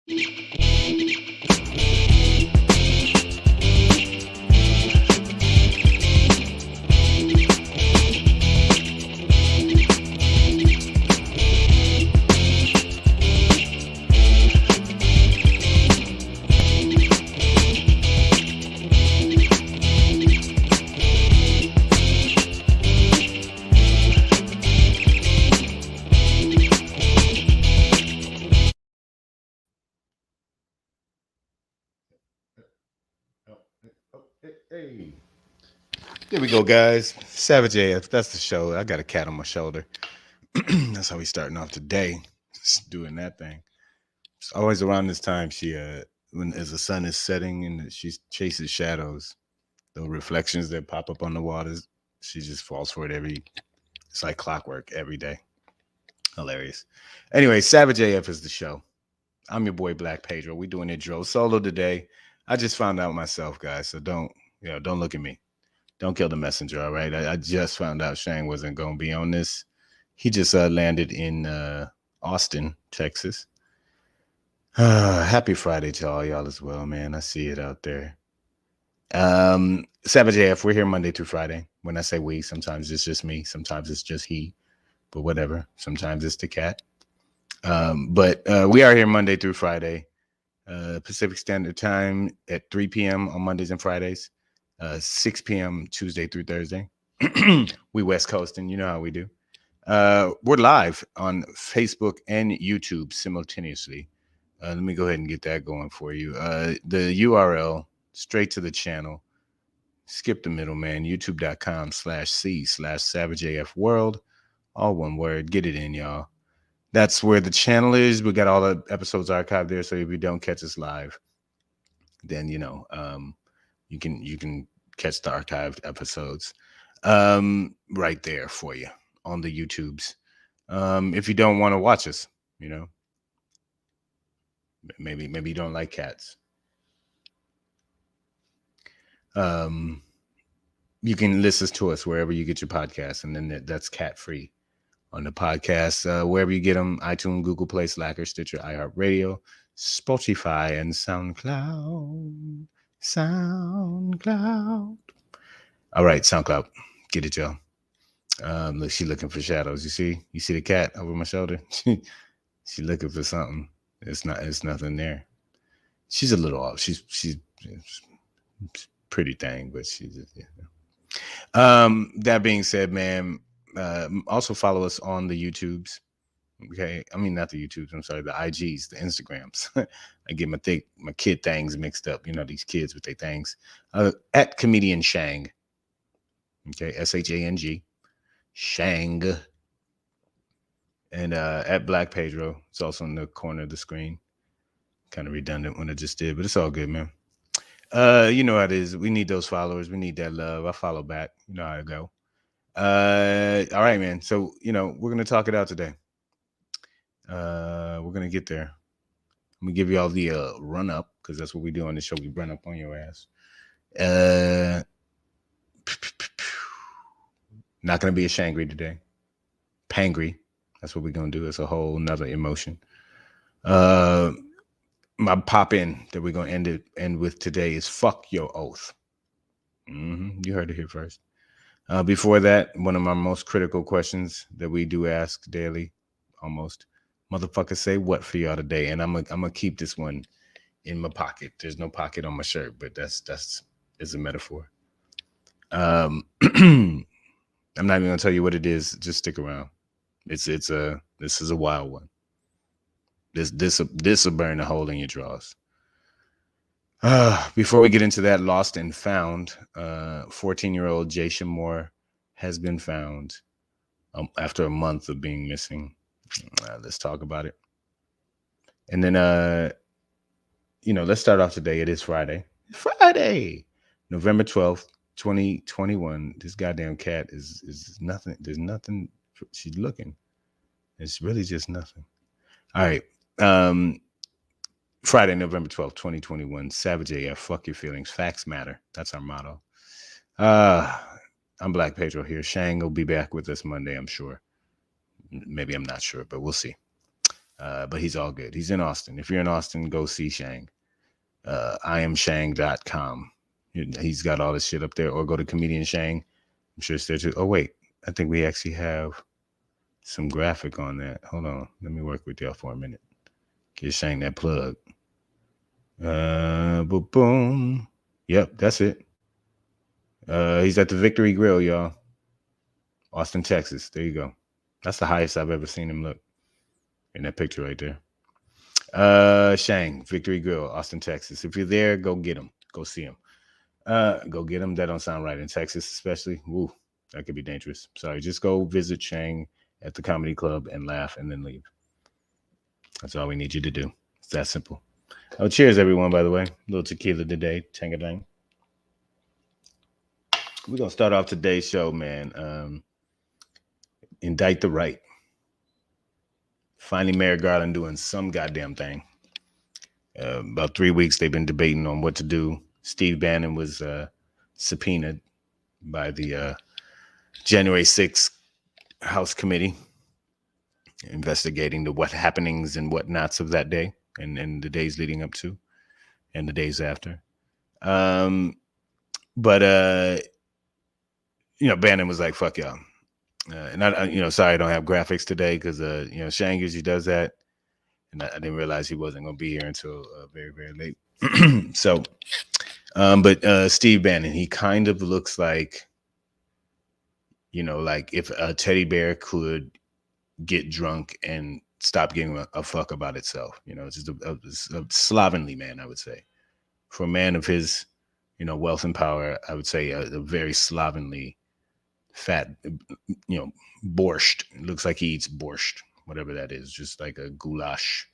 Hey. There we go, guys. Savage AF. That's the show. I got a cat on my shoulder. That's how we starting off today. Just doing that thing. It's always around this time. She when as the sun is setting and she chases shadows, the reflections that pop up on the waters. She just falls for it every. It's like clockwork every day. Hilarious. Anyway, Savage AF is the show. I'm your boy Black Pedro. We doing it drill solo today. I just found out myself, guys. So don't look at me. Don't kill the messenger, all right? I just found out Shang wasn't going to be on this. He just landed in Austin, Texas. Happy Friday to all y'all as well, man. I see it out there. Savage AF, we're here Monday through Friday. When I say we, sometimes it's just me. Sometimes it's just he. But whatever. Sometimes it's the cat. But we are here Monday through Friday. Pacific Standard Time at 3 p.m. on Mondays and Fridays. 6 p.m. Tuesday through Thursday. We West Coast, and you know how we do. We're live on Facebook and YouTube simultaneously. Let me go ahead and get that going for you. The URL, straight to the channel. Skip the middleman, youtube.com/c/SavageAFWorld. All one word. Get it in, y'all. That's where the channel is. We got all the episodes archived there. So if you don't catch us live, then, you can catch the archived episodes right there for you on the YouTubes. If you don't want to watch us, maybe you don't like cats. You can listen to us wherever you get your podcasts, and then that's cat free on the podcast, wherever you get them: iTunes, Google Play, Slacker, Stitcher, iHeartRadio, Spotify, and SoundCloud. All right, SoundCloud. Get it, y'all. Look, she looking for shadows. You see the cat over my shoulder? She looking for something. It's nothing there. She's a little off. She's pretty thing, but she's just, that being said, man, also follow us on the YouTubes. Okay, I mean not the YouTubes. I'm sorry, the IGs, the Instagrams. I get my kid things mixed up. These kids with their things. At comedian Shang. Okay, SHANG, Shang, and at Black Pedro. It's also in the corner of the screen. Kind of redundant when I just did, but it's all good, man. You know how it is. We need those followers. We need that love. I follow back. You know how it go. All right, man. So we're gonna talk it out today. We're gonna get there. I'm gonna give you all the run up, because that's what we do on the show. We run up on your ass. Not gonna be a shangry today. Pangry. That's what we're gonna do. It's a whole nother emotion. My pop in that we're gonna end with today is fuck your oath. You heard it here first. Before that, one of my most critical questions that we do ask daily, almost, motherfucker, say what for y'all today? And I'm gonna keep this one in my pocket. There's no pocket on my shirt, but that's a metaphor. I'm not even gonna tell you what it is. Just stick around. This is a wild one. This will burn a hole in your drawers. Before we get into that, lost and found, 14-year-old Jashyah has been found after a month of being missing. Let's talk about it. And then, let's start off today. It is Friday, November 12th, 2021. This goddamn cat is nothing. There's nothing. She's looking. It's really just nothing. All right. Friday, November 12th, 2021. Savage AF, fuck your feelings. Facts matter. That's our motto. I'm Black Pedro here. Shang will be back with us Monday, I'm sure. Maybe I'm not sure, but we'll see. But he's all good. He's in Austin. If you're in Austin, go see Shang. IamShang.com. He's got all this shit up there. Or go to Comedian Shang. I'm sure it's there too. Oh, wait. I think we actually have some graphic on that. Hold on. Let me work with y'all for a minute. Give Shang that plug. Boom. Yep, that's it. He's at the Victory Grill, y'all. Austin, Texas. There you go. That's the highest I've ever seen him look in that picture right there. Shang, Victory Grill, Austin, Texas. If you're there, go get him. Go see him. Go get him. That don't sound right in Texas, especially. Woo, that could be dangerous. Sorry, just go visit Shang at the comedy club and laugh and then leave. That's all we need you to do. It's that simple. Oh, cheers, everyone, by the way. A little tequila today. Tangadang. We're going to start off today's show, man. Indict the right. Finally, Mayor Garland doing some goddamn thing. About 3 weeks, they've been debating on what to do. Steve Bannon was subpoenaed by the January 6th House Committee investigating the what happenings and whatnots of that day and the days leading up to and the days after. But Bannon was like, fuck y'all. And I sorry I don't have graphics today because, Shang usually does that. And I didn't realize he wasn't going to be here until very, very late. So, but Steve Bannon, he kind of looks like, like if a teddy bear could get drunk and stop giving a fuck about itself. It's just a slovenly man, I would say. For a man of his, wealth and power, I would say a very slovenly, fat, borscht. It looks like he eats borscht, whatever that is, just like a goulash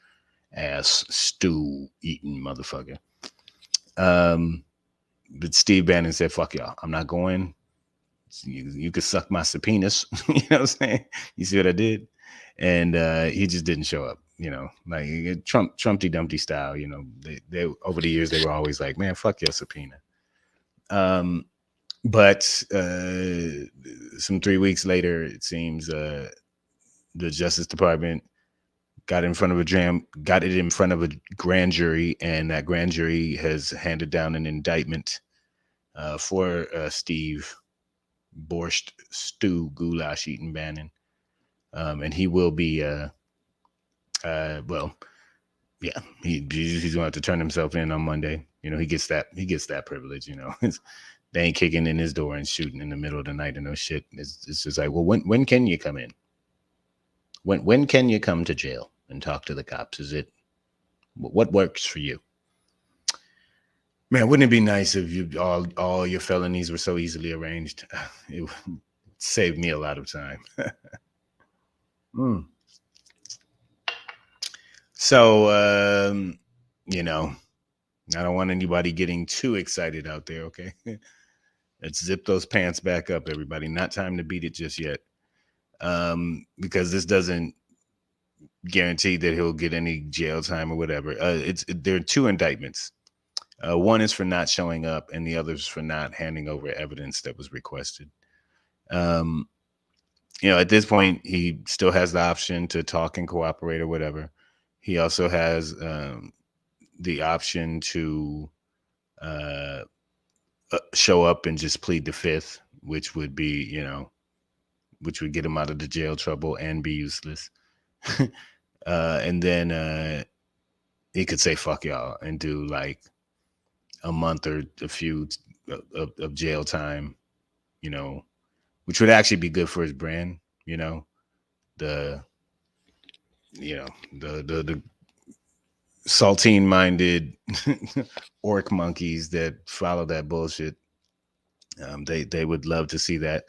ass stew eating motherfucker. But Steve Bannon said, fuck y'all, I'm not going. You could suck my subpoenas. You know what I'm saying? You see what I did? And he just didn't show up, like Trumpty Dumpty style. They over the years, they were always like, man, fuck your subpoena. But some 3 weeks later, it seems the Justice Department got it in front of a grand jury, and that grand jury has handed down an indictment for Steve Borscht Stew Goulash eating Bannon, and he will be he's gonna have to turn himself in on Monday. He gets that privilege. They ain't kicking in his door and shooting in the middle of the night and no shit. It's just like, well, when can you come in? When can you come to jail and talk to the cops? Is it what works for you? Man, wouldn't it be nice if you all your felonies were so easily arranged? It would save me a lot of time. So, I don't want anybody getting too excited out there, okay? Let's zip those pants back up, everybody. Not time to beat it just yet. Because this doesn't guarantee that he'll get any jail time or whatever. There are two indictments. One is for not showing up, and the other is for not handing over evidence that was requested. At this point, he still has the option to talk and cooperate or whatever. He also has the option to show up and just plead the fifth, which would be, which would get him out of the jail trouble and be useless. And then he could say, fuck y'all, and do like a month or a few of jail time, which would actually be good for his brand, the saltine-minded orc monkeys that follow that bullshit. They would love to see that.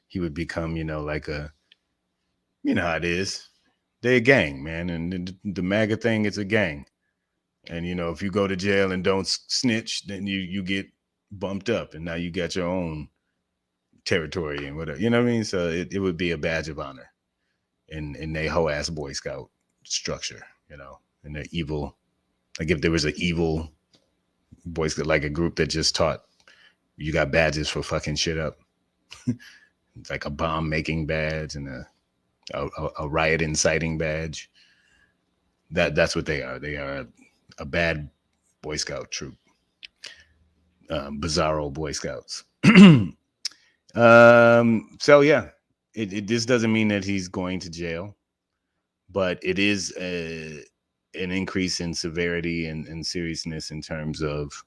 He would become, like a, how it is. They're a gang, man. And the MAGA thing is a gang. And, if you go to jail and don't snitch, then you get bumped up. And now you got your own territory and whatever. You know what I mean? So it would be a badge of honor in a whole ass Boy Scout structure, and the evil. Like if there was an evil Boy Scout, like a group that just taught you got badges for fucking shit up. It's like a bomb making badge and a riot inciting badge. That's what they are. They are a bad Boy Scout troop, bizarro Boy Scouts. So yeah, it this doesn't mean that he's going to jail, but it is an increase in severity and seriousness in terms of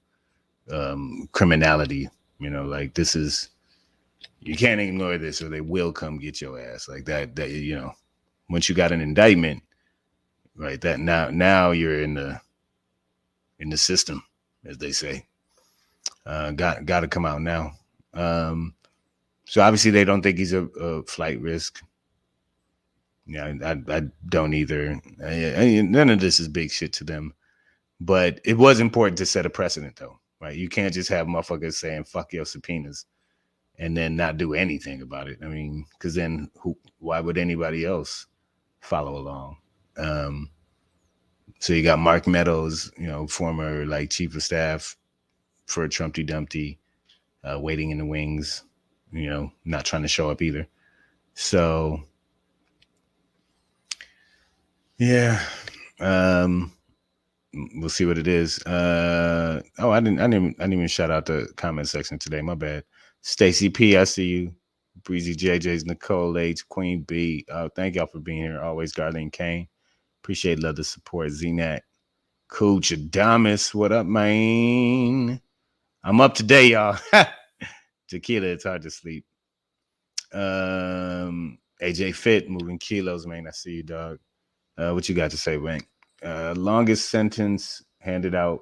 criminality. You know, like this is, you can't ignore this, or they will come get your ass. Like that you know, once you got an indictment, right? That now you're in the system, as they say. Got to come out now. Um, so obviously they don't think he's a flight risk. Yeah, I don't either. None of this is big shit to them. But it was important to set a precedent, though, right? You can't just have motherfuckers saying "fuck your subpoenas" and then not do anything about it. I mean, because then why would anybody else follow along? Um, so you got Mark Meadows, you know, former like chief of staff for Trumpty Dumpty, waiting in the wings, you know, not trying to show up either. So yeah, um, we'll see what it is. Oh, I didn't even shout out the comment section today. My bad. Stacy P, I see you. Breezy JJ's, Nicole H, Queen B. Thank y'all for being here. Always, Garland Kane. Appreciate love the support. Znak, Cooch Adamas, what up, man? I'm up today, y'all. Tequila, it's hard to sleep. AJ Fit, moving kilos, man. I see you, dog. What you got to say, Wank? Longest sentence handed out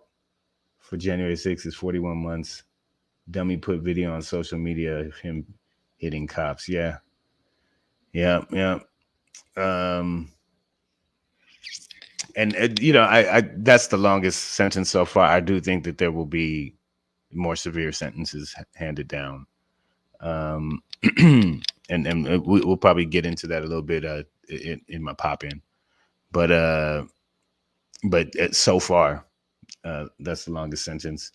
for January 6th is 41 months. Dummy put video on social media of him hitting cops. Yeah. And you know, I that's the longest sentence so far. I do think that there will be more severe sentences handed down. And we'll probably get into that a little bit in my pop in, but so far that's the longest sentence.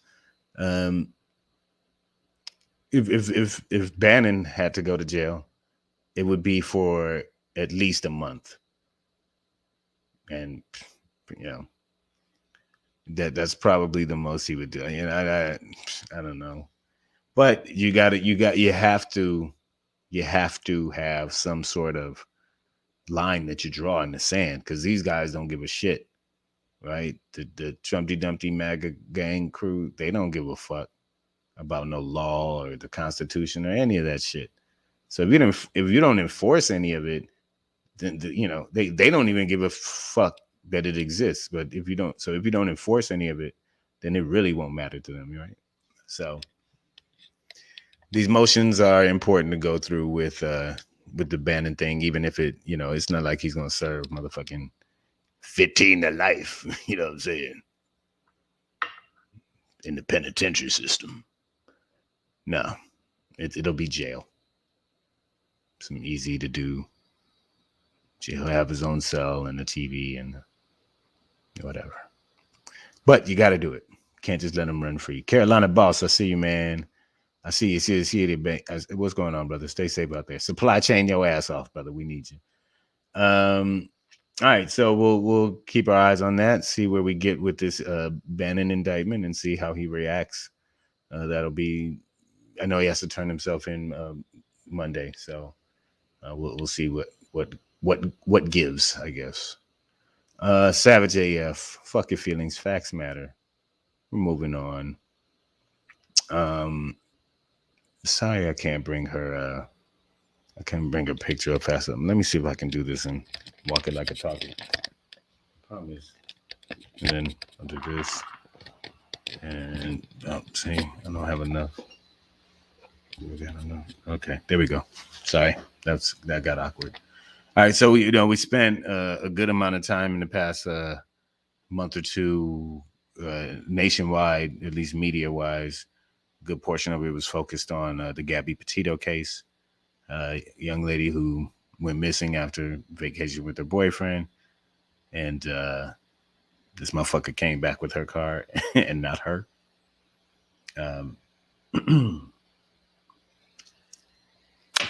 If Bannon had to go to jail, it would be for at least a month, and you know that's probably the most he would do. You know, I don't know, but you have to have some sort of line that you draw in the sand, because these guys don't give a shit, right? The Trumpty Dumpty MAGA gang crew, they don't give a fuck about no law or the Constitution or any of that shit. So if you don't enforce any of it, then you know they don't even give a fuck that it exists. But if you don't enforce any of it, then it really won't matter to them, right? So these motions are important to go through with the Bannon thing, even if it, you know, it's not like he's gonna serve motherfucking 15 to life. You know what I'm saying? In the penitentiary system. No, it'll be jail. Some easy to do. He'll have his own cell and a TV and whatever. But you got to do it. Can't just let him run free. Carolina Boss, I see you, man. I see you. What's going on, brother? Stay safe out there. Supply chain your ass off, brother. We need you. All right, so we'll keep our eyes on that. See where we get with this Bannon indictment and see how he reacts. That'll be. I know he has to turn himself in Monday, so we'll see what gives, I guess. Savage AF, fuck your feelings, facts matter. We're moving on. Sorry, I can't bring her. I can't bring her picture up fast enough. Let me see if I can do this and walk it like a talkie. Promise. And then I'll do this. And see, I don't have enough. Okay, there we go. Sorry, that got awkward. All right, so we spent a good amount of time in the past month or two, nationwide, at least media wise. A good portion of it was focused on the Gabby Petito case, young lady who went missing after vacation with her boyfriend, and this motherfucker came back with her car and not her.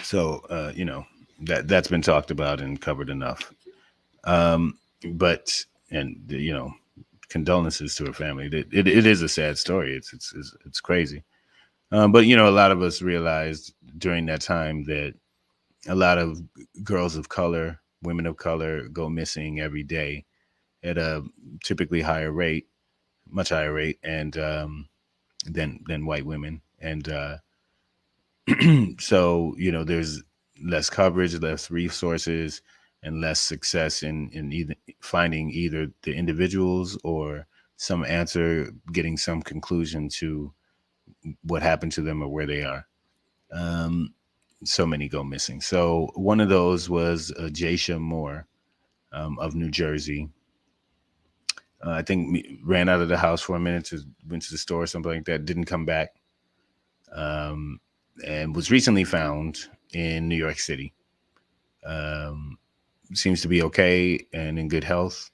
So that's been talked about and covered enough. But and condolences to her family. It is a sad story. It's crazy. But a lot of us realized during that time that a lot of girls of color, women of color, go missing every day at a typically higher rate, much higher rate, and than white women. And so there's less coverage, less resources, and less success in either finding either the individuals or some answer, getting some conclusion to what happened to them or where they are. Um, so many go missing. So one of those was Jashyah Moore of New Jersey. I think ran out of the house for a minute, went to the store or something like that, didn't come back, um, and was recently found in New York City. Um, Seems to be okay and in good health,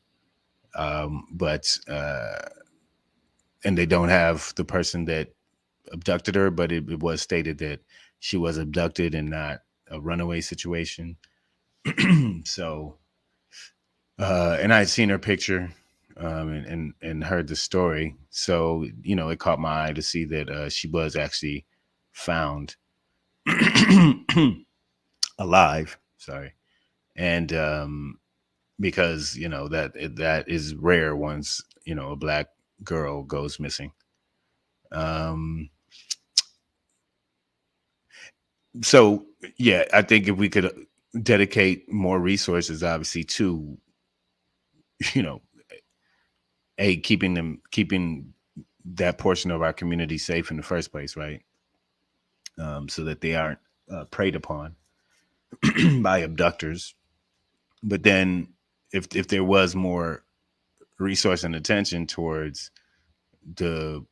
but and they don't have the person that abducted her, but it was stated that she was abducted and not a runaway situation. So, and I had seen her picture, and heard the story. So, it caught my eye to see that she was actually found alive. Sorry. And because, that is rare once, a black girl goes missing. Um, so yeah, I think if we could dedicate more resources, obviously, to, you know, keeping that portion of our community safe in the first place, right? So that they aren't preyed upon by abductors. But then, if there was more resource and attention towards the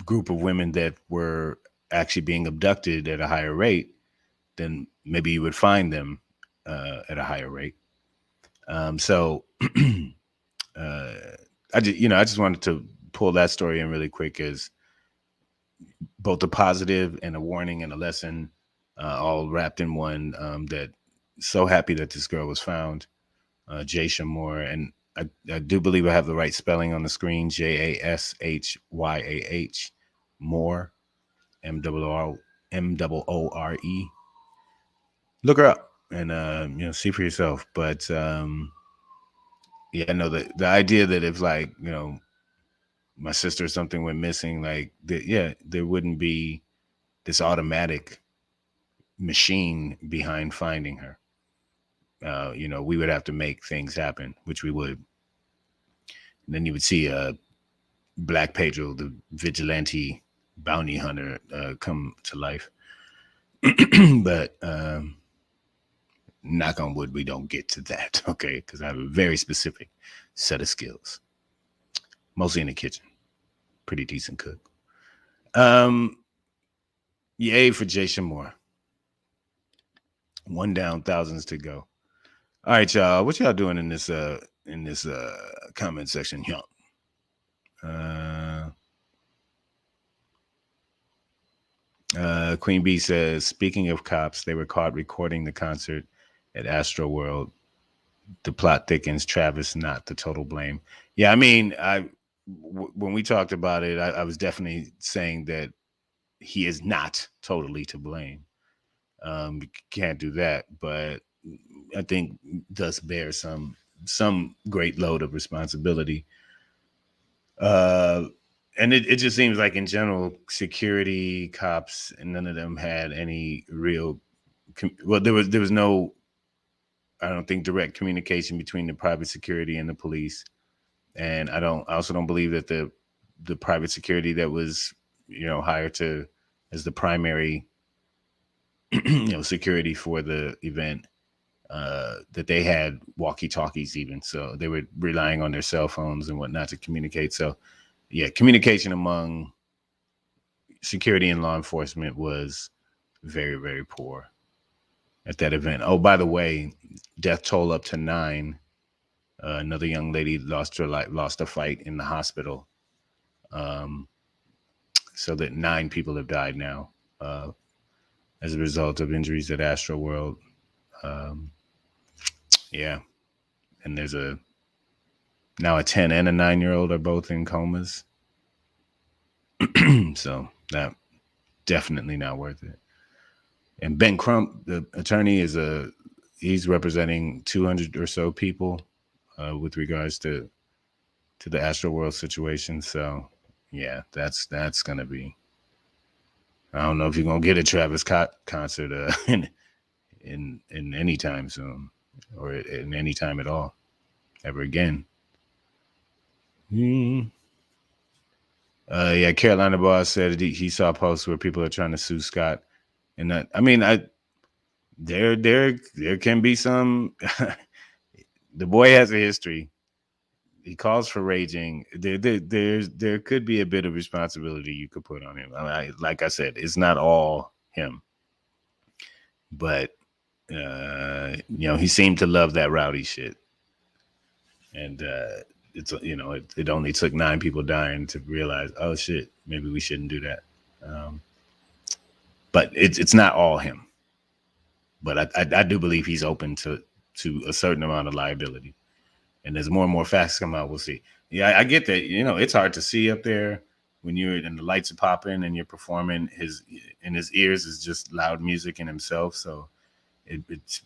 group of women that were actually being abducted at a higher rate, then maybe you would find them at a higher rate. So uh, I just wanted to pull that story in really quick as both a positive and a warning and a lesson, all wrapped in one. That so happy that this girl was found, Jashyah Moore, and I do believe I have the right spelling on the screen: Jashyah Moore, Moore. Look her up and see for yourself. But yeah, no, the idea that if, like, my sister or something went missing, like, yeah, there wouldn't be this automatic machine behind finding her. We would have to make things happen, which we would. And then you would see Black Pedro, the vigilante bounty hunter, come to life. But knock on wood, we don't get to that, okay? Because I have a very specific set of skills, mostly in the kitchen. Pretty decent cook. Yay for Jashyah Moore. One down, thousands to go. All right, y'all. What y'all doing in this comment section here? Queen Bee says, speaking of cops, they were caught recording the concert at Astro World. The plot thickens. Travis not the total blame. Yeah, I mean, when we talked about it, I was definitely saying that he is not totally to blame. You can't do that, but I think does bear some great load of responsibility. And it just seems like, in general, security, cops, and none of them had any real. Well, there was no, I don't think, direct communication between the private security and the police. And I also don't believe that the private security that was hired to as the primary security for the event, that they had walkie-talkies even. So they were relying on their cell phones and whatnot to communicate. So yeah, communication among security and law enforcement was very, very poor at that event. Oh, by the way, death toll up to 9. Another young lady lost a fight in the hospital. So that 9 people have died now as a result of injuries at Astro World. Yeah, and there's a Now a 10 and a 9-year-old are both in comas. So that definitely not worth it. And Ben Crump, the attorney, he's representing 200 or so people with regards to the Astroworld situation. So yeah, that's gonna be. I don't know if you're gonna get a Travis Scott concert in any time soon, or in any time at all, ever again. Mm. Yeah, Carolina Boss said he saw posts where people are trying to sue Scott, and that I mean, there can be some. The boy has a history. He calls for raging. There could be a bit of responsibility you could put on him. Like I said, it's not all him, but he seemed to love that rowdy shit, and it only took 9 people dying to realize, oh shit, maybe we shouldn't do that. Um, but it's not all him. But I do believe he's open to a certain amount of liability. And as more and more facts come out, we'll see. Yeah, I get that. It's hard to see up there when you're and the lights are popping and you're performing. In his ears is just loud music in himself, so it's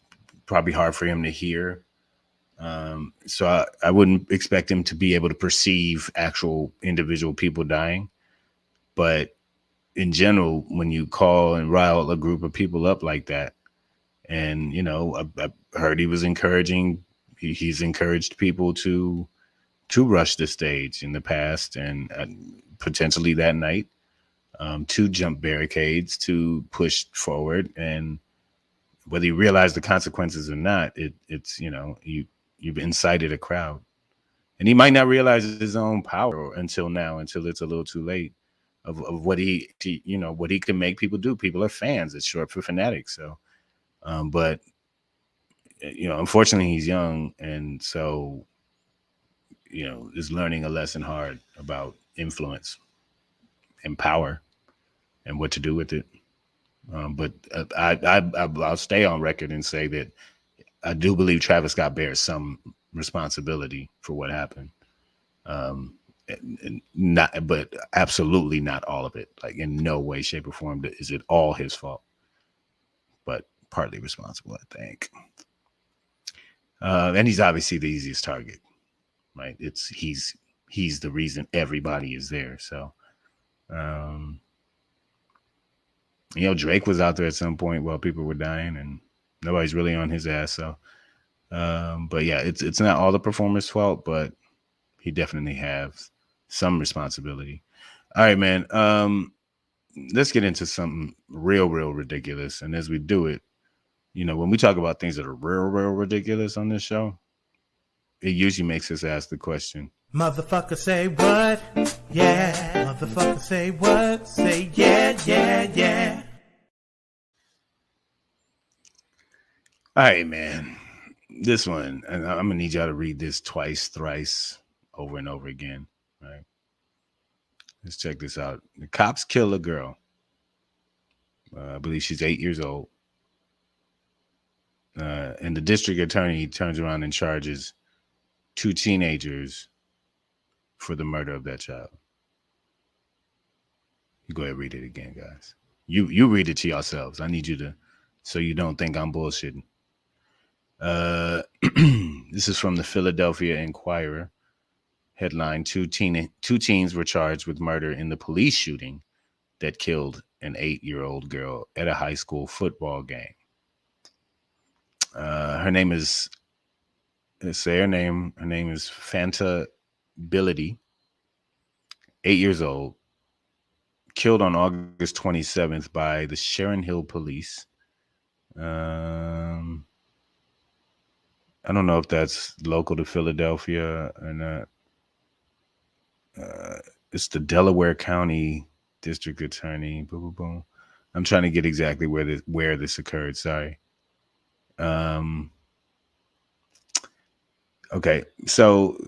probably hard for him to hear. So I wouldn't expect him to be able to perceive actual individual people dying. But in general, when you call and rile a group of people up like that, and I heard he was encouraging. He's encouraged people to rush the stage in the past, and potentially that night, to jump barricades, to push forward, and whether you realize the consequences or not, it's you've incited a crowd, and he might not realize his own power until it's a little too late of what what he can make people do. People are fans. It's short for fanatics. So, but unfortunately, he's young, and so is learning a lesson hard about influence and power and what to do with it. But I'll stay on record and say that I do believe Travis Scott bears some responsibility for what happened. And not, but absolutely not all of it. Like in no way, shape, or form is it all his fault, but partly responsible, I think. And he's obviously the easiest target, right? He's the reason everybody is there. So, um, Drake was out there at some point while people were dying, and nobody's really on his ass. So, but yeah, it's not all the performer's fault, but he definitely has some responsibility. All right, man. Let's get into something real ridiculous. And as we do it, when we talk about things that are real ridiculous on this show, it usually makes us ask the question, motherfucker say what? Yeah. Motherfucker say what? Say yeah. All right, man. This one, and I'm gonna need y'all to read this twice, thrice, over and over again. Right? Let's check this out. The cops kill a girl. I believe she's 8 years old. And the district attorney turns around and charges 2 teenagers for the murder of that child. You go ahead and read it again, guys. You read it to yourselves. I need you to, so you don't think I'm bullshitting. This is from the Philadelphia Inquirer. Headline: two teens were charged with murder in the police shooting that killed an 8-year-old girl at a high school football game. Her name is, let's say her name is Fanta Billity, 8 years old, killed on August 27th by the Sharon Hill police. I don't know if that's local to Philadelphia or not. It's the Delaware County District Attorney. Boom, boom, boom. I'm trying to get exactly where this occurred. Sorry. Okay, so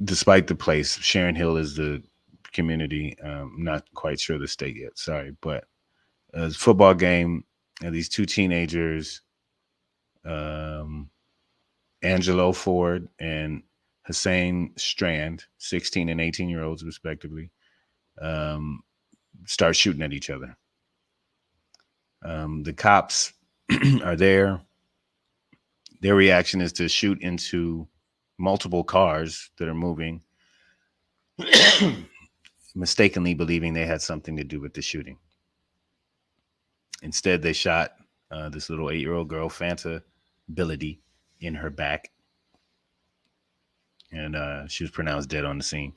despite the place, Sharon Hill is the community. Not quite sure the state yet. Sorry, but it's a football game. And these 2 teenagers, Angelo Ford and Hussein Strand, 16 and 18-year-olds respectively, start shooting at each other. The cops are there. Their reaction is to shoot into multiple cars that are moving, mistakenly believing they had something to do with the shooting. Instead, they shot this little 8-year-old girl, Fanta Billity, in her back, and she was pronounced dead on the scene.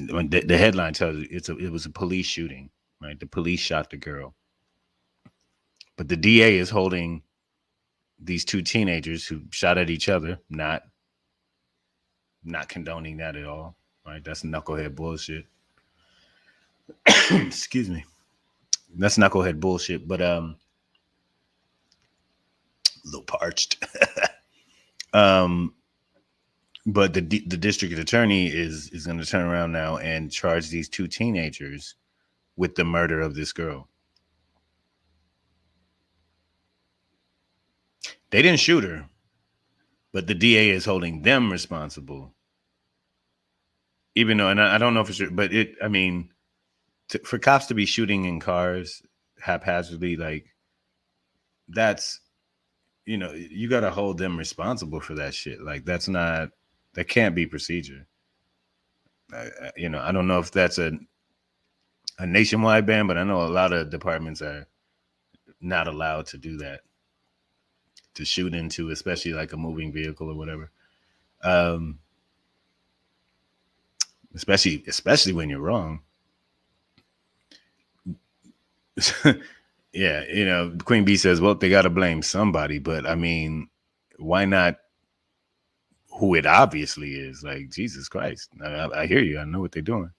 When the headline tells you it was a police shooting, right? The police shot the girl, but the DA is holding these two teenagers who shot at each other, not condoning that at all, right? That's knucklehead bullshit. Excuse me. That's knucklehead bullshit, but a little parched. But the district attorney is going to turn around now and charge these two teenagers with the murder of this girl. They didn't shoot her, but the DA is holding them responsible. Even though, and I don't know for sure, but for cops to be shooting in cars haphazardly, like, that's, you got to hold them responsible for that shit. Like, that can't be procedure. I don't know if that's a nationwide ban, but I know a lot of departments are not allowed to do that, to shoot into, especially like a moving vehicle or whatever. Especially when you're wrong. Yeah, Queen Bee says, well, they got to blame somebody, but I mean, why not who it obviously is? Like, Jesus Christ. I hear you. I know what they're doing.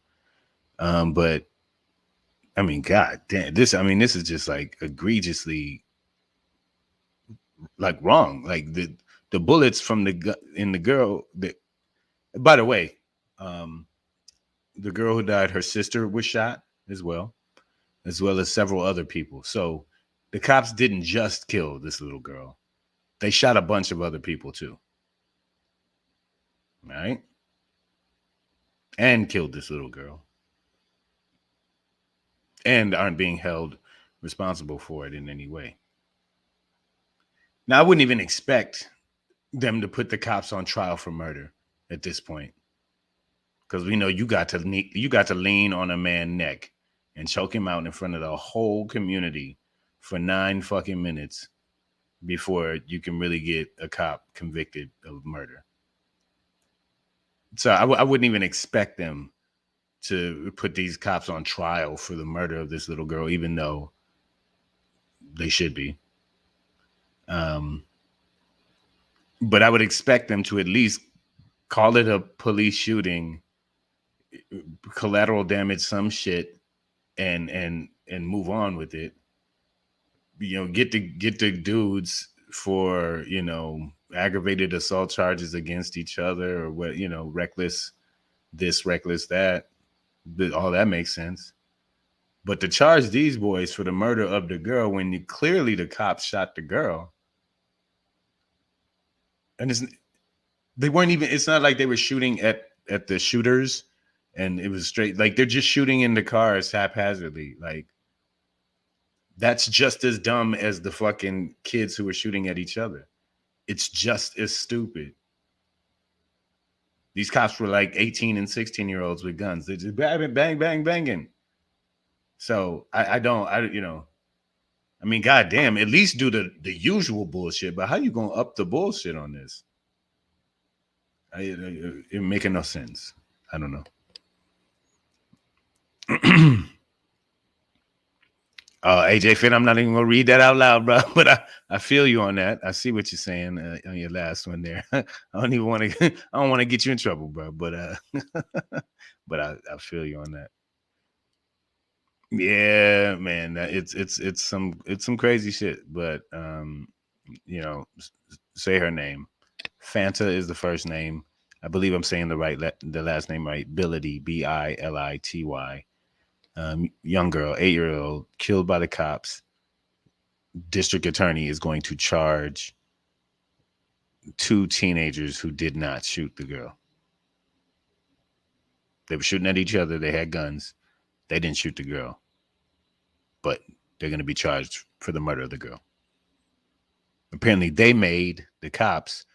But I mean, God damn, this is just like egregiously like wrong. Like the bullets from the girl that, by the way, the girl who died, her sister was shot as well as several other people. So the cops didn't just kill this little girl. They shot a bunch of other people too. Right? And killed this little girl. And aren't being held responsible for it in any way. Now, I wouldn't even expect them to put the cops on trial for murder at this point. Because we know you got to lean on a man's neck and choke him out in front of the whole community for 9 fucking minutes before you can really get a cop convicted of murder. So I wouldn't even expect them to put these cops on trial for the murder of this little girl, even though they should be. But I would expect them to at least call it a police shooting, collateral damage, some shit, and move on with it. Get the dudes for, aggravated assault charges against each other, or what, reckless this, reckless that. All that makes sense. But to charge these boys for the murder of the girl when clearly the cops shot the girl, and it's not like they were shooting at the shooters and it was straight, like, they're just shooting in the cars haphazardly. Like, that's just as dumb as the fucking kids who were shooting at each other. It's just as stupid. These cops were like 18 and 16-year-olds with guns. They just bang, bang, bang, banging. So goddamn, at least do the usual bullshit. But how you gonna up the bullshit on this? It making no sense. I don't know. AJ Finn, I'm not even gonna read that out loud, bro. But I feel you on that. I see what you're saying on your last one there. I don't want to get you in trouble, bro. But but I feel you on that. Yeah, man, it's some crazy shit. But say her name. Fanta is the first name. I believe I'm saying the last name right. Billity, Bility. Young girl, 8-year-old, killed by the cops. District attorney is going to charge two teenagers who did not shoot the girl. They were shooting at each other. They had guns. They didn't shoot the girl, but they're going to be charged for the murder of the girl. Apparently, they made the cops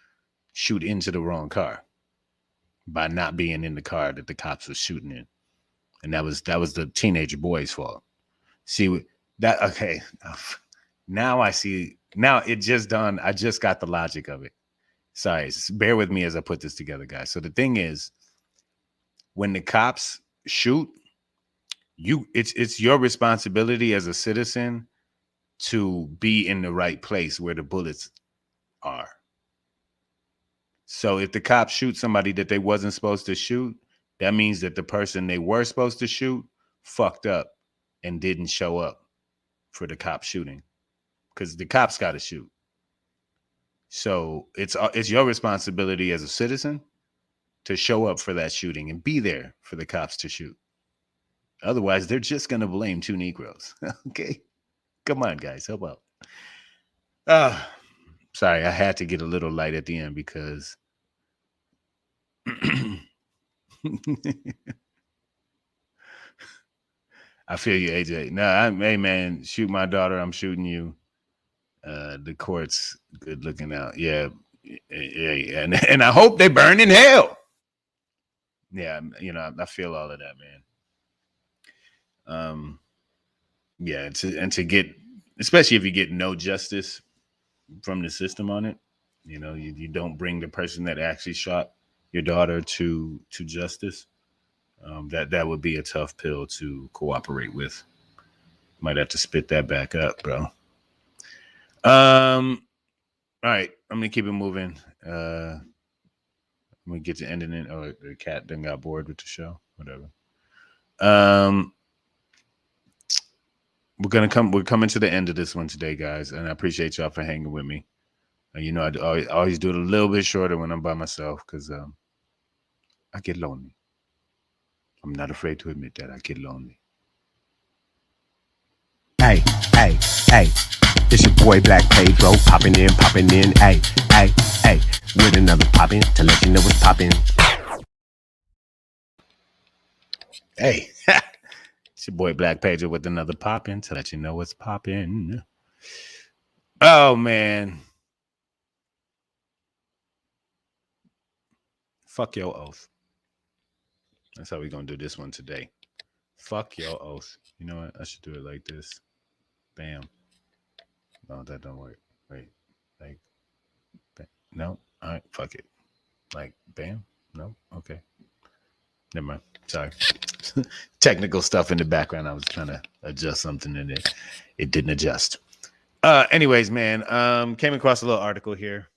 shoot into the wrong car by not being in the car that the cops were shooting in, and that was the teenage boy's fault. See that? Okay, now I see. Now it just dawned. I just got the logic of it. Sorry, bear with me as I put this together, guys. So the thing is, when the cops shoot, it's your responsibility as a citizen to be in the right place where the bullets are. So if the cops shoot somebody that they wasn't supposed to shoot, that means that the person they were supposed to shoot fucked up and didn't show up for the cop shooting, because the cops got to shoot. So it's your responsibility as a citizen to show up for that shooting and be there for the cops to shoot. Otherwise, they're just going to blame two Negroes. Okay? Come on, guys. Help out. Sorry, I had to get a little light at the end because I feel you, AJ. No, hey, man, shoot my daughter. I'm shooting you. The court's good looking out. Yeah. And I hope they burn in hell. Yeah, I feel all of that, man. Yeah, to get, especially if you get no justice from the system on it, you don't bring the person that actually shot your daughter to justice. That would be a tough pill to cooperate with. Might have to spit that back up, bro. All right, I'm gonna keep it moving. I'm gonna get to ending it. Oh, the cat then got bored with the show. Whatever. We're coming to the end of this one today, guys, and I appreciate y'all for hanging with me. I always do it a little bit shorter when I'm by myself because I get lonely. I'm not afraid to admit that I get lonely. Hey, hey, hey, it's your boy Black Pedro, popping in, hey, hey, hey, with another poppin' to let you know what's poppin'. Hey, it's your boy Black Pedro with another poppin' to let you know what's poppin'. Oh, man. Fuck your oath. That's how we're going to do this one today. Fuck your oath. You know what? I should do it like this. Bam. No, that don't work. Wait. Like, bam. No. All right. Fuck it. Like, bam. No. Okay. Never mind. Sorry. Technical stuff in the background. I was trying to adjust something and it didn't adjust. Anyways, man, came across a little article here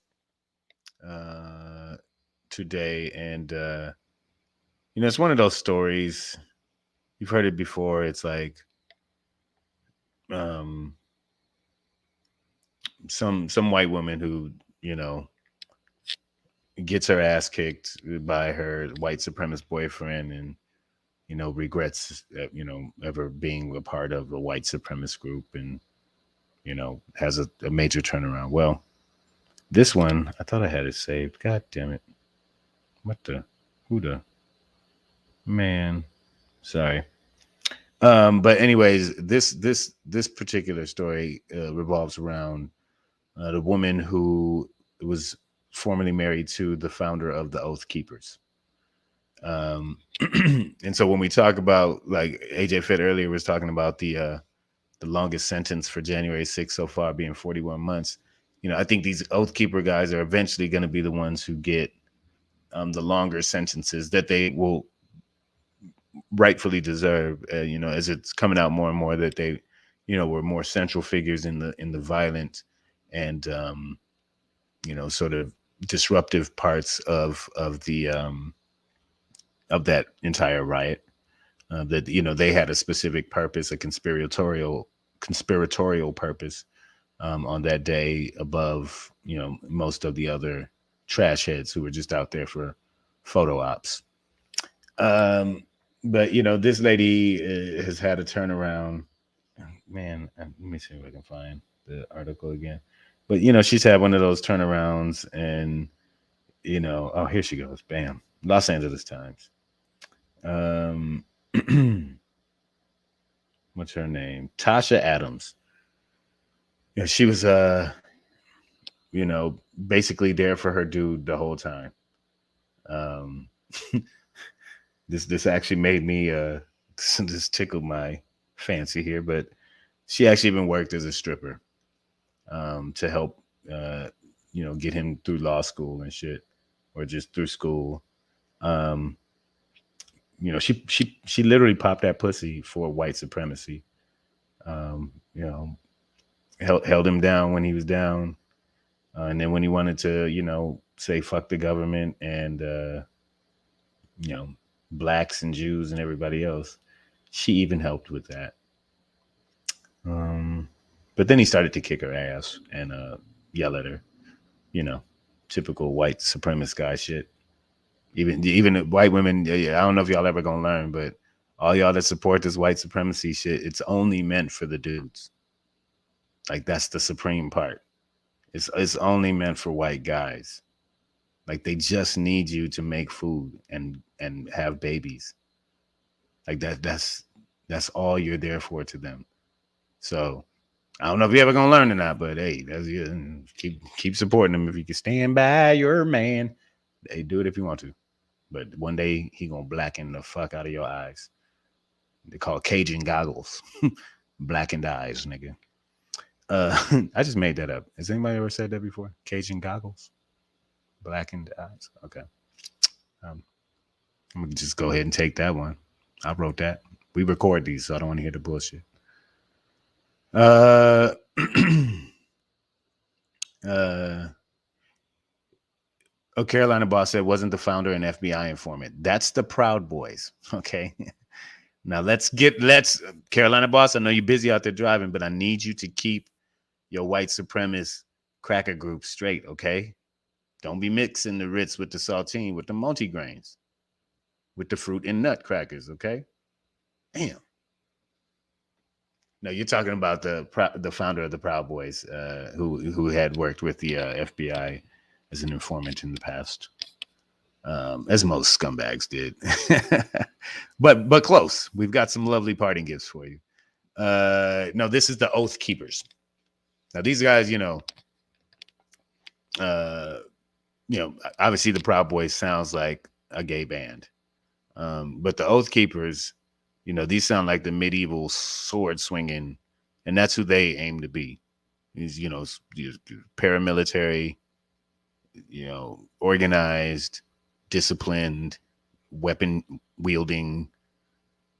today, and it's one of those stories. You've heard it before. It's like some white woman who gets her ass kicked by her white supremacist boyfriend, and regrets ever being a part of a white supremacist group, and has a major turnaround. Well, this one, I thought I had it saved. God damn it. Who the man? Sorry. But anyways, this particular story revolves around the woman who was formerly married to the founder of the Oath Keepers. And so when we talk about, like AJ Fett earlier was talking about the longest sentence for January 6th so far being 41 months. I think these Oath Keeper guys are eventually going to be the ones who get the longer sentences that they will rightfully deserve. As it's coming out more and more that they, were more central figures in the violent and sort of disruptive parts of that entire riot. That they had a specific purpose, a conspiratorial purpose on that day above most of the other trash heads who were just out there for photo ops. But this lady has had a turnaround. Man, let me see if I can find the article again. But you know, she's had one of those turnarounds, and you know, oh, here she goes, bam, Los Angeles Times. Um, what's her name? Tasha Adams. Yeah, she was you know, basically there for her dude the whole time. Um, this actually made me this tickled my fancy here, but she actually even worked as a stripper to help you know, get him through law school and shit, or just through school. Um, you know, she literally popped that pussy for white supremacy. You know, held him down when he was down, and then when he wanted to, you know, say fuck the government and you know, blacks and Jews and everybody else, she even helped with that. But then he started to kick her ass and yell at her. You know, typical white supremacist guy shit. Even white women. Yeah, I don't know if y'all ever gonna learn, but all y'all that support this white supremacy shit, it's only meant for the dudes. Like that's the supreme part. It's only meant for white guys. Like they just need you to make food and have babies. Like that's all you're there for to them. So I don't know if you're ever gonna learn or not, but hey, that's keep supporting them if you can stand by your man. Hey, do it if you want to. But one day he gonna blacken the fuck out of your eyes. They call it Cajun goggles. Blackened eyes, nigga. I just made that up. Has anybody ever said that before? Cajun goggles? Blackened eyes. Okay. I'm gonna just go ahead and take that one. I wrote that. We record these, so I don't want to hear the bullshit. Oh, Carolina Boss said wasn't the founder an FBI informant. That's the Proud Boys. Okay. Now let's Carolina Boss. I know you're busy out there driving, but I need you to keep your white supremacist cracker group straight. Okay. Don't be mixing the Ritz with the saltine, with the multigrains, with the fruit and nut crackers. Okay. Damn. No, you're talking about the founder of the Proud Boys, who had worked with the FBI as an informant in the past, as most scumbags did. but close. We've got some lovely parting gifts for you. No, this is the Oath Keepers. Now these guys, you know, obviously the Proud Boys sounds like a gay band, but the Oath Keepers, you know, these sound like the medieval sword swinging, and that's who they aim to be. These, you know, paramilitary, you know, organized, disciplined, weapon wielding.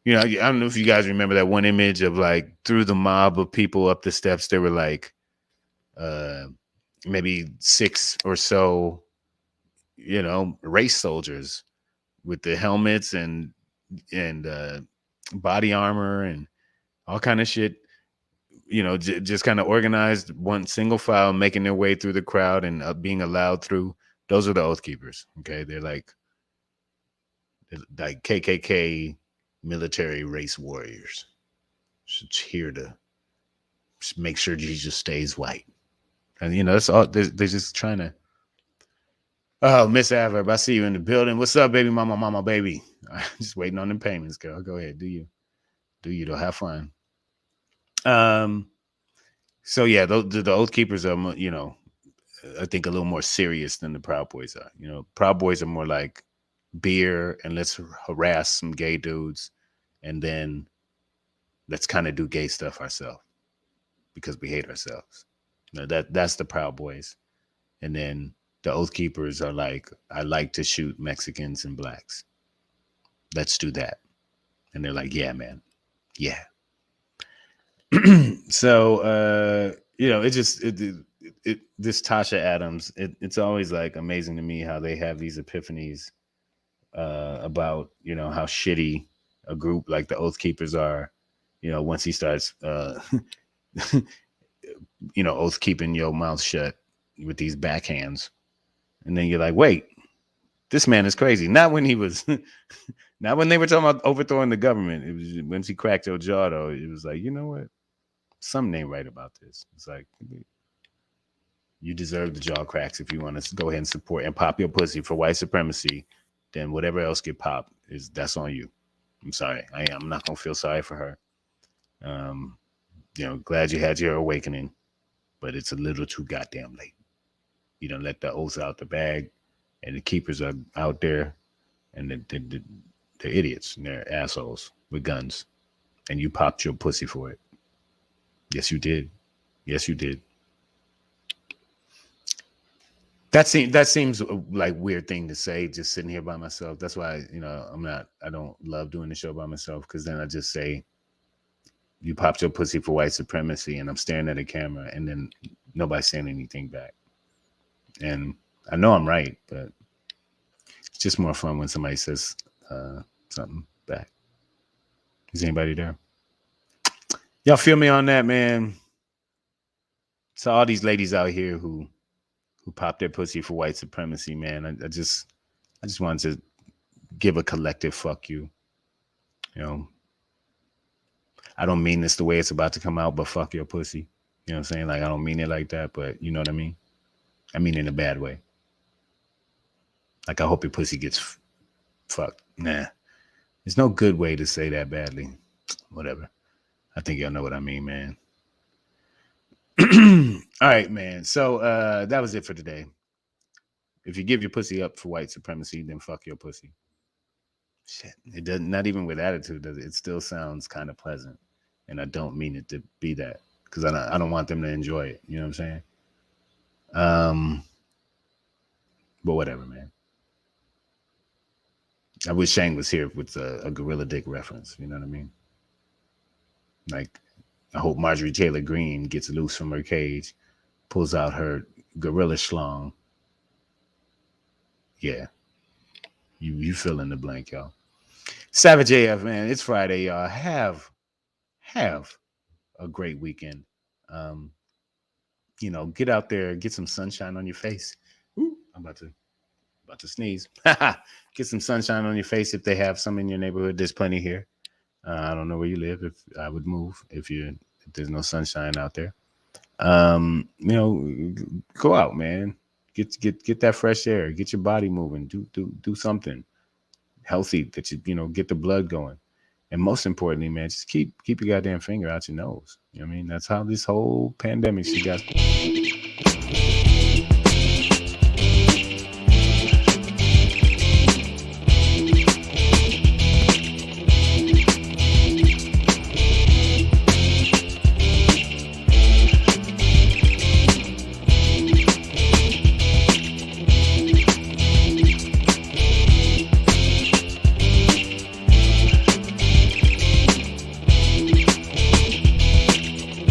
You know, I don't know if you guys remember that one image of like through the mob of people up the steps, there were like maybe 6 or so, you know, race soldiers with the helmets and body armor and all kind of shit, you know, just kind of organized, one single file, making their way through the crowd and being allowed through. Those are the Oath Keepers. Okay. They're like KKK military race warriors. Just here to just make sure Jesus stays white. And, you know, that's all. They're just trying to. Oh, Miss Adverb, I see you in the building. What's up, baby mama, baby? Just waiting on them payments, girl. Go ahead. Do you though? Have fun. So yeah, the Oath Keepers are, you know, I think a little more serious than the Proud Boys are. You know, Proud Boys are more like beer and let's harass some gay dudes, and then let's kind of do gay stuff ourselves because we hate ourselves. You know, that's the Proud Boys, and then the Oath Keepers are like, I like to shoot Mexicans and blacks. Let's do that. And they're like, yeah, man. Yeah. So, you know, this Tasha Adams, it's always like amazing to me how they have these epiphanies about, you know, how shitty a group like the Oath Keepers are, you know, once he starts, you know, oath keeping your mouth shut with these backhands. And then you're like, wait, this man is crazy. Not when he was, not when they were talking about overthrowing the government. It was once he cracked your jaw, though. It was like, you know what? Something ain't right about this. It's like, You deserve the jaw cracks if you want to go ahead and support and pop your pussy for white supremacy. Then whatever else get popped that's on you. I'm sorry. I'm not gonna feel sorry for her. Glad you had your awakening, but it's a little too goddamn late. You done let the oaths out the bag, and the keepers are out there, and they're idiots and they're assholes with guns, and you popped your pussy for it. Yes, you did. Yes, you did. That seems like weird thing to say, just sitting here by myself. That's why, I don't love doing the show by myself, because then I just say, you popped your pussy for white supremacy, and I'm staring at a camera, and then nobody's saying anything back. And I know I'm right, but it's just more fun when somebody says something back. Is anybody there? Y'all feel me on that, man? So all these ladies out here who popped their pussy for white supremacy, man, I just wanted to give a collective fuck you. I don't mean this the way it's about to come out, but fuck your pussy. You know what I'm saying? Like, I don't mean it like that, but you know what I mean? I mean it in a bad way. Like, I hope your pussy gets fucked. Nah. There's no good way to say that badly. Whatever. I think y'all know what I mean, man. All right, man. So that was it for today. If you give your pussy up for white supremacy, then fuck your pussy. Shit. It doesn't, not even with attitude, does it? It still sounds kind of pleasant. And I don't mean it to be that, because I don't want them to enjoy it. You know what I'm saying? But whatever, man. I wish Shang was here with a gorilla dick reference. You know what I mean? Like, I hope Marjorie Taylor Greene gets loose from her cage, pulls out her gorilla schlong. Yeah. You fill in the blank, y'all. Savage AF, man. It's Friday, y'all. Have a great weekend. Get out there, get some sunshine on your face. Ooh, I'm about to sneeze. Get some sunshine on your face if they have some in your neighborhood. There's plenty here. I don't know where you live. If I would move if there's no sunshine out there. Go out, man. Get that fresh air. Get your body moving. Do something healthy that you get the blood going. And most importantly, man, just keep your goddamn finger out your nose. You know what I mean? That's how this whole pandemic shit got.